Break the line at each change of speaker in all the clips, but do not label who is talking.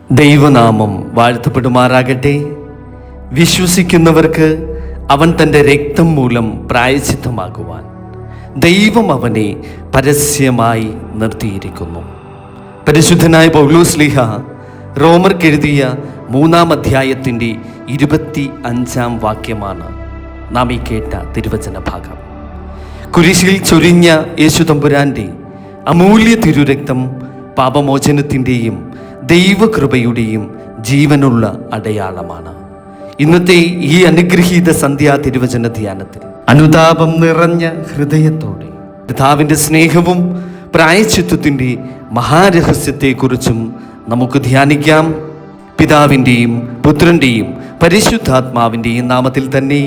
ദൈവനാമം വാഴ്ത്തപ്പെടുമാറാകട്ടെ. വിശ്വസിക്കുന്നവർക്ക് അവൻ തൻ്റെ രക്തം മൂലം പ്രായശ്ചിത്തമാകുവാൻ ദൈവം അവനെ പരസ്യമായി നിർത്തിയിരിക്കുന്നു. പരിശുദ്ധനായ പൗലോസ്ലീഹ റോമർക്കെഴുതിയ 3-ാം അധ്യായത്തിൻ്റെ 25-ാം വാക്യമാണ് നാം ഈ കേട്ട തിരുവചന ഭാഗം. കുരിശിൽ ചൊരിഞ്ഞ യേശുതമ്പുരാൻ്റെ അമൂല്യ തിരുരക്തം പാപമോചനത്തിൻ്റെയും ദൈവകൃപയുടെയും ജീവനുള്ള അടയാളമാണ്. ഇന്നത്തെ ഈ അനുഗ്രഹീത സന്ധ്യാ തിരുവചന ധ്യാനത്തിൽ അനുതാപം നിറഞ്ഞ ഹൃദയത്തോടെ കർത്താവിൻ്റെ സ്നേഹവും പ്രായശ്ചിത്തത്തിൻ്റെ മഹാരഹസ്യത്തെക്കുറിച്ചും നമുക്ക് ധ്യാനിക്കാം. പിതാവിൻ്റെയും പുത്രൻ്റെയും പരിശുദ്ധാത്മാവിൻ്റെയും നാമത്തിൽ തന്നെ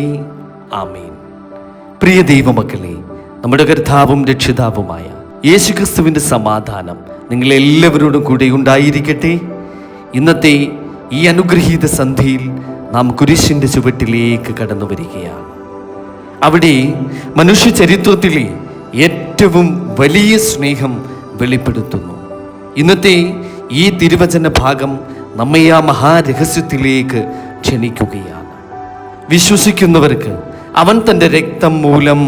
ആമേൻ. പ്രിയ ദൈവമക്കളെ, നമ്മുടെ കർത്താവും രക്ഷിതാവുമായ യേശുക്രിസ്തുവിൻ്റെ സമാധാനം നിങ്ങളെല്ലാവരോടും കൂടെ ഉണ്ടായിരിക്കട്ടെ. ഇന്നത്തെ ഈ അനുഗ്രഹീത സന്ധ്യയിൽ നാം കുരിശിൻ്റെ ചുവട്ടിലേക്ക് കടന്നു വരികയാണ്. അവിടെ മനുഷ്യ ചരിത്രത്തിലെ ഏറ്റവും വലിയ സ്നേഹം വെളിപ്പെടുത്തുന്നു. ഇന്നത്തെ ഈ തിരുവചന ഭാഗം നമ്മെ ആ മഹാരഹസ്യത്തിലേക്ക് ക്ഷണിക്കുകയാണ്. വിശ്വസിക്കുന്നവർക്ക് അവൻ തൻ്റെ രക്തം മൂലം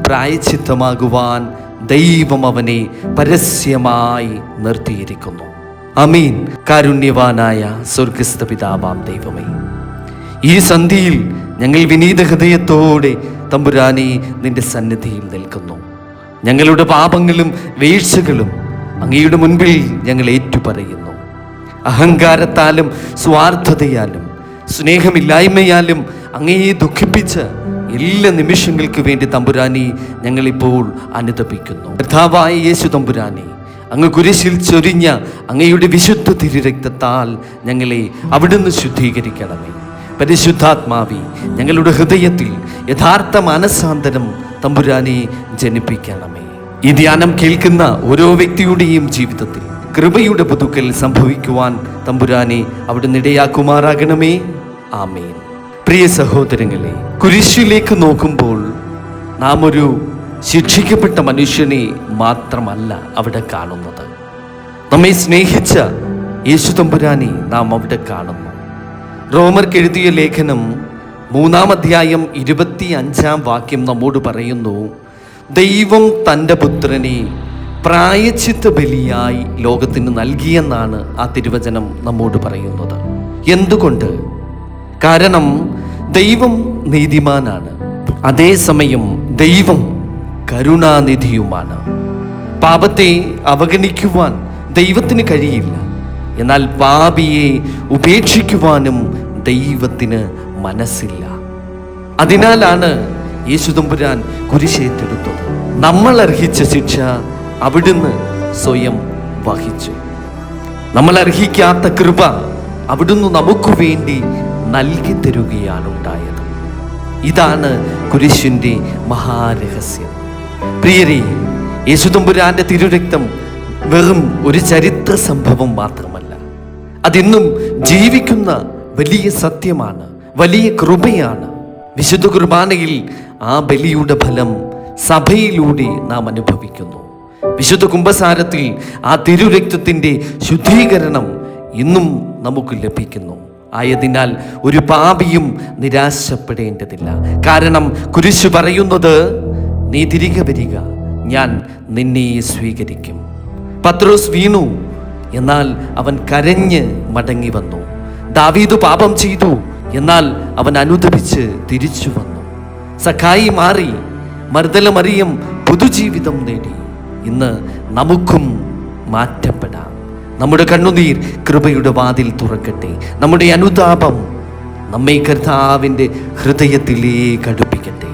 പ്രായശ്ചിത്തമാകുവാൻ ദൈവം അവനെ പരസ്യമായി നിർത്തിയിരിക്കുന്നു. ആമീൻ. കാരുണ്യവാനായ സ്വർഗസ്ഥ പിതാവാം ദൈവമേ, ഈ സന്ധ്യയിൽ ഞങ്ങൾ വിനീത ഹൃദയത്തോടെ തമ്പുരാനെ നിന്റെ സന്നിധിയിൽ നിൽക്കുന്നു. ഞങ്ങളുടെ പാപങ്ങളും വീഴ്ചകളും അങ്ങയുടെ മുൻപിൽ ഞങ്ങൾ ഏറ്റുപറയുന്നു. അഹങ്കാരത്താലും സ്വാർത്ഥതയാലും സ്നേഹമില്ലായ്മയാലും അങ്ങയെ ദുഃഖിപ്പിച്ച എല്ലാ നിമിഷങ്ങൾക്ക് വേണ്ടി തമ്പുരാനെ ഞങ്ങളിപ്പോൾ അനുതപിക്കുന്നു. കർത്താവായ യേശു തമ്പുരാനെ, അങ്ങ് കുരിശിൽ ചൊരിഞ്ഞ അങ്ങയുടെ വിശുദ്ധ തിരുരക്തത്താൽ ഞങ്ങളെ അവിടുന്ന് ശുദ്ധീകരിക്കണമേ. പരിശുദ്ധാത്മാവേ, ഞങ്ങളുടെ ഹൃദയത്തിൽ യഥാർത്ഥ മനസാന്തരം തമ്പുരാനെ ജനിപ്പിക്കണമേ. ഈ ധ്യാനം കേൾക്കുന്ന ഓരോ വ്യക്തിയുടെയും ജീവിതത്തിൽ കൃപയുടെ പുതുക്കൽ സംഭവിക്കുവാൻ തമ്പുരാനെ അവിടുന്ന് ഇടയാക്കുമാറാകണമേ. ആമേൻ. പ്രിയ സഹോദരങ്ങളെ, കുരിശിലേക്ക് നോക്കുമ്പോൾ നാം ഒരു ശിക്ഷിക്കപ്പെട്ട മനുഷ്യനെ മാത്രമല്ല അവിടെ കാണുന്നത്. നമ്മെ സ്നേഹിച്ച യേശു തമ്പുരാനെ നാം അവിടെ കാണുന്നു. റോമർക്കെഴുതിയ ലേഖനം 3-ാം അധ്യായം 25-ാം വാക്യം നമ്മോട് പറയുന്നു, ദൈവം തൻ്റെ പുത്രനെ പ്രായശ്ചിത്ത ബലിയായി ലോകത്തിന് നൽകിയെന്നാണ് ആ തിരുവചനം നമ്മോട് പറയുന്നത്. എന്തുകൊണ്ട്? കാരണം ദൈവം നീതിമാനാണ്, അതേസമയം ദൈവം കരുണാനിധിയുമാണ്. പാപത്തെ അവഗണിക്കുവാൻ ദൈവത്തിന് കഴിയില്ല, എന്നാൽ പാപിയെ ഉപേക്ഷിക്കുവാനും ദൈവത്തിന് മനസ്സില്ല. അതിനാലാണ് യേശുതമ്പുരാൻ കുരിശേറ്റെടുത്തത്. നമ്മൾ അർഹിച്ച ശിക്ഷ അവിടുന്ന് സ്വയം വഹിച്ചു. നമ്മൾ അർഹിക്കാത്ത കൃപ അവിടുന്ന് നമുക്ക് വേണ്ടി നൽകി തരുകയാണ് ഉണ്ടായത്. ഇതാണ് കുരിശിൻ്റെ മഹാരഹസ്യം. പ്രിയരേ, യേശുതമ്പുരാന്റെ തിരുരക്തം വെറും ഒരു ചരിത്ര സംഭവം മാത്രമല്ല, അതിന്നും ജീവിക്കുന്ന വലിയ സത്യമാണ്, വലിയ കൃപയാണ്. വിശുദ്ധ കുർബാനയിൽ ആ ബലിയുടെ ഫലം സഭയിലൂടെ നാം അനുഭവിക്കുന്നു. വിശുദ്ധ കുംഭസാരത്തിൽ ആ തിരുരക്തത്തിൻ്റെ ശുദ്ധീകരണം ഇന്നും നമുക്ക് ലഭിക്കുന്നു. ആയതിനാൽ ഒരു പാപിയും നിരാശപ്പെടേണ്ടതില്ല. കാരണം കുരിശ് പറയുന്നത്, നീ തിരികെ വരിക, ഞാൻ നിന്നെ സ്വീകരിക്കും. പത്രോസ് വീണു, എന്നാൽ അവൻ കരഞ്ഞ് മടങ്ങി വന്നു. ദാവീദ് പാപം ചെയ്തു, എന്നാൽ അവൻ അനുതപിച്ച് തിരിച്ചു വന്നു. സഖായി മാറി, മർദല മറിയം പുതുജീവിതം നേടി. ഇന്ന് നമുക്കും മാറ്റപ്പെടാം. നമ്മുടെ കണ്ണുനീർ കൃപയുടെ വാതിൽ തുറക്കട്ടെ. നമ്മുടെ അനുതാപം നമ്മെ കർത്താവിൻ്റെ ഹൃദയത്തിലേക്ക് അടുപ്പിക്കട്ടെ.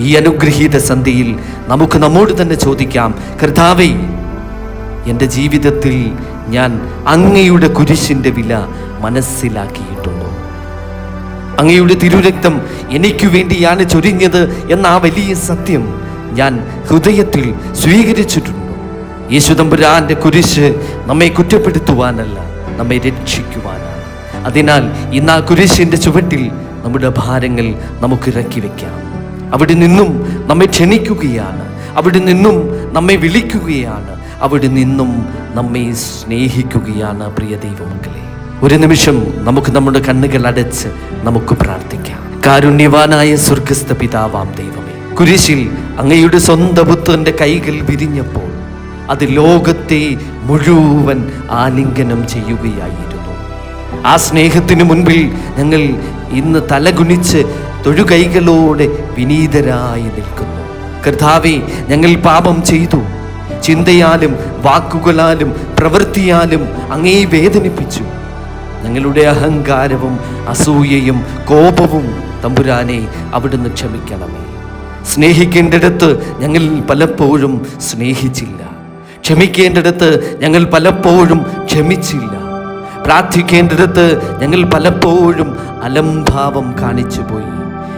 ഈ അനുഗ്രഹീത സന്ധ്യയിൽ നമുക്ക് നമ്മോട് തന്നെ ചോദിക്കാം, കർത്താവേ, എൻ്റെ ജീവിതത്തിൽ ഞാൻ അങ്ങയുടെ കുരിശിൻ്റെ വില മനസ്സിലാക്കിയിട്ടുണ്ടോ? അങ്ങയുടെ തിരുരക്തം എനിക്ക് വേണ്ടിയാണ് ചൊരിഞ്ഞത് എന്ന ആ വലിയ സത്യം ഞാൻ ഹൃദയത്തിൽ സ്വീകരിച്ചിട്ടുണ്ടോ? യേശുതമ്പുരാന്റെ കുരിശ് നമ്മെ കുറ്റപ്പെടുത്തുവാനല്ല, നമ്മെ രക്ഷിക്കുവാനാണ്. അതിനാൽ ഇന്ന് ആ കുരിശിൻ്റെ ചുവട്ടിൽ നമ്മുടെ ഭാരങ്ങൾ നമുക്ക് ഇറക്കി വയ്ക്കാം. അവിടെ നിന്നും നമ്മെ ക്ഷണിക്കുകയാണ്, അവിടെ നിന്നും നമ്മെ വിളിക്കുകയാണ്, അവിടെ നിന്നും നമ്മെ സ്നേഹിക്കുകയാണ്. പ്രിയ ദൈവമക്കളെ, ഒരു നിമിഷം നമുക്ക് നമ്മുടെ കണ്ണുകൾ അടച്ച് നമുക്ക് പ്രാർത്ഥിക്കാം. കാരുണ്യവാനായ സ്വർഗസ്ഥ പിതാവാം ദൈവമേ, കുരിശിൽ അങ്ങയുടെ സ്വന്തം പുത്രന്റെ കൈകൾ വിരിഞ്ഞപ്പോൾ അത് ലോകത്തെ മുഴുവൻ ആലിംഗനം ചെയ്യുകയായിരുന്നു. ആ സ്നേഹത്തിന് മുൻപിൽ ഞങ്ങൾ ഇന്ന് തലകുനിച്ച് തൊഴുകൈകളോടെ വിനീതരായി നിൽക്കുന്നു. കർത്താവേ, ഞങ്ങൾ പാപം ചെയ്തു. ചിന്തയാലും വാക്കുകളാലും പ്രവൃത്തിയാലും അങ്ങേ വേദനിപ്പിച്ചു. ഞങ്ങളുടെ അഹങ്കാരവും അസൂയയും കോപവും തമ്പുരാനെ അവിടുന്ന് ക്ഷമിക്കണമേ. സ്നേഹിക്കേണ്ടിടത്ത് ഞങ്ങൾ പലപ്പോഴും സ്നേഹിച്ചില്ല. ക്ഷമിക്കേണ്ടിടത്ത് ഞങ്ങൾ പലപ്പോഴും ക്ഷമിച്ചില്ല. പ്രാർത്ഥിക്കേണ്ടിടത്ത് ഞങ്ങൾ പലപ്പോഴും അലംഭാവം കാണിച്ചു പോയി.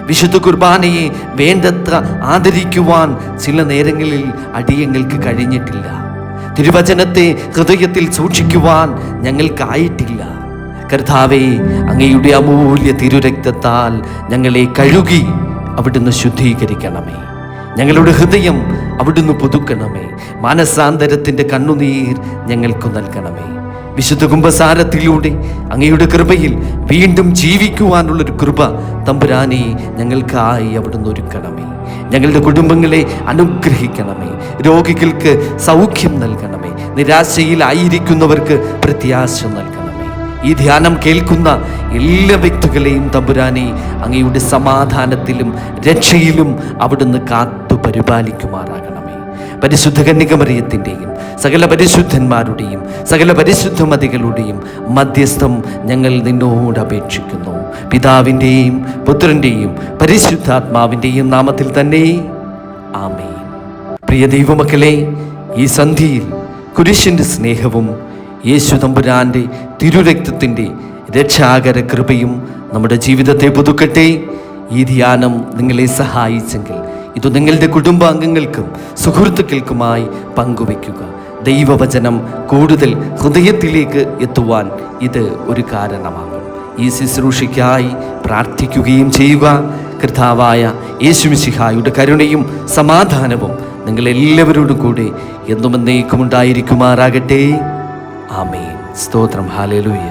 വിശുദ്ധ കുർബാനയെ വേണ്ടത്ര ആദരിക്കുവാൻ ചില നേരങ്ങളിൽ അടിയങ്ങൾക്ക് കഴിഞ്ഞിട്ടില്ല. തിരുവചനത്തെ ഹൃദയത്തിൽ സൂക്ഷിക്കുവാൻ ഞങ്ങൾക്കായിട്ടില്ല. കർത്താവേ, അങ്ങയുടെ അമൂല്യ തിരുരക്തത്താൽ ഞങ്ങളെ കഴുകി അവിടുന്ന് ശുദ്ധീകരിക്കണമേ. ഞങ്ങളുടെ ഹൃദയം അവിടുന്ന് പുതുക്കണമേ. മാനസാന്തരത്തിൻ്റെ കണ്ണുനീർ ഞങ്ങൾക്ക് നൽകണമേ. വിശുദ്ധ കുമ്പസാരത്തിലൂടെ അങ്ങയുടെ കൃപയിൽ വീണ്ടും ജീവിക്കുവാനുള്ളൊരു കൃപ തമ്പുരാനെ ഞങ്ങൾക്കായി അവിടുന്ന് ഒരുക്കണമേ. ഞങ്ങളുടെ കുടുംബങ്ങളെ അനുഗ്രഹിക്കണമേ. രോഗികൾക്ക് സൗഖ്യം നൽകണമേ. നിരാശയിലായിരിക്കുന്നവർക്ക് പ്രത്യാശ നൽകണമേ. ഈ ധ്യാനം കേൾക്കുന്ന എല്ലാ വ്യക്തികളെയും തമ്പുരാനെ അങ്ങയുടെ സമാധാനത്തിലും രക്ഷയിലും അവിടുന്ന് കാത്തു പരിപാലിക്കുമാറാകണമേ. പരിശുദ്ധ കന്യകമറിയത്തിൻ്റെയും സകല പരിശുദ്ധന്മാരുടെയും സകല പരിശുദ്ധമതികളുടെയും മധ്യസ്ഥം ഞങ്ങൾ നിന്നോട് അപേക്ഷിക്കുന്നു. പിതാവിൻ്റെയും പുത്രൻ്റെയും പരിശുദ്ധാത്മാവിൻ്റെയും നാമത്തിൽ തന്നെ ആമേൻ. പ്രിയ ദൈവമക്കളെ, ഈ സന്ധ്യയിൽ കുരിശിൻ്റെ സ്നേഹവും യേശു തമ്പുരാൻ്റെ തിരുരക്തത്തിൻ്റെ രക്ഷാകര കൃപയും നമ്മുടെ ജീവിതത്തെ പുതുക്കട്ടെ. ഈ ധ്യാനം നിങ്ങളെ സഹായിച്ചെങ്കിൽ ഇത് നിങ്ങളുടെ കുടുംബാംഗങ്ങൾക്കും സുഹൃത്തുക്കൾക്കുമായി പങ്കുവയ്ക്കുക. ദൈവവചനം കൂടുതൽ ഹൃദയത്തിലേക്ക് എത്തുവാൻ ഇത് ഒരു കാരണമാകും. ഈ ശുശ്രൂഷയ്ക്കായി പ്രാർത്ഥിക്കുകയും ചെയ്യുക. കർത്താവായ യേശുമിശിഹായുടെ കരുണയും സമാധാനവും നിങ്ങളെല്ലാവരോടും കൂടെ എന്നും എന്നേക്കും ഉണ്ടായിരിക്കുമാറാകട്ടെ. ആമേൻ. സ്തോത്രം. ഹല്ലേലൂയ.